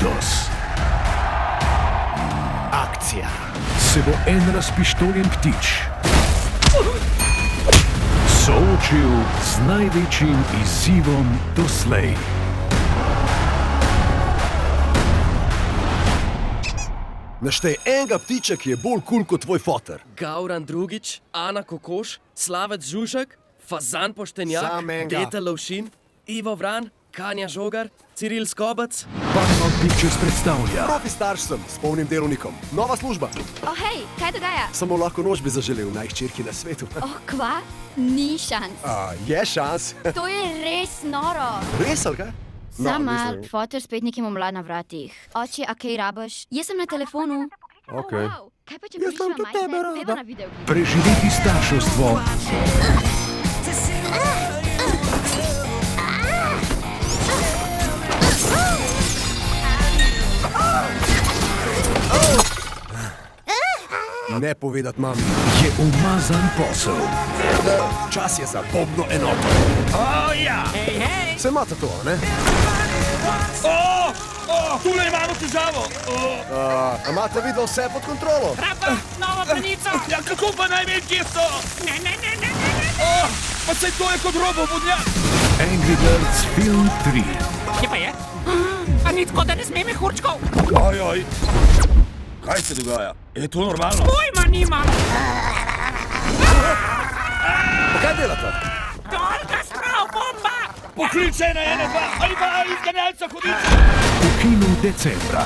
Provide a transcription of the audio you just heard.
Letos akcija se bo en razpištoljen ptič soočil z največjim izzivom doslej. Naštej enega ptiča, ki je bolj kul kot tvoj foter. Gauran Drugič, Ana Kokoš, Slavec Žužek, Fazan Poštenjak, Sam enega. Deta Lovšin, Ivo Vran, Kanja Žogar, Ciril Skobac. Barno Pictures predstavlja Profi starš sem, s polnim delovnikom. Nova služba. Hej, kaj dogaja? Samo lahko noč bi zaželel najhčerki na svetu. Kva? Ni šans. Je šans. To je res noro. Res, ali kaj? Sam mal, fotor spet nekim omlad na vratih. Oči, a kaj rabaš? Jaz sem na telefonu. Okej. Wow. Kaj pa če Jaz imam prišla tudi tebe majhne? rada. Peva na video. preživeti starševstvo Ne povedat mami. je umazan posel. Čas je za bombno enoto. Se imate to, ne? Tule imamo težavo. A imate videl vse pod kontrolo? Rapa, novo plenico. Ja, kako pa naj vem, kje so? Ne. Pa saj to je kot robo vodnjak. Angry Birds Film 3. Kje pa je? A ni tako, da ne sme mehurčkov? Oj. Kaj se dogaja? Je to normalno? Pojma nimam. Pa kaj delate? Dol ga sprav, bomba! Pokliče na 1, 2, ali pa izganjalca hudiča. V kinu decembra.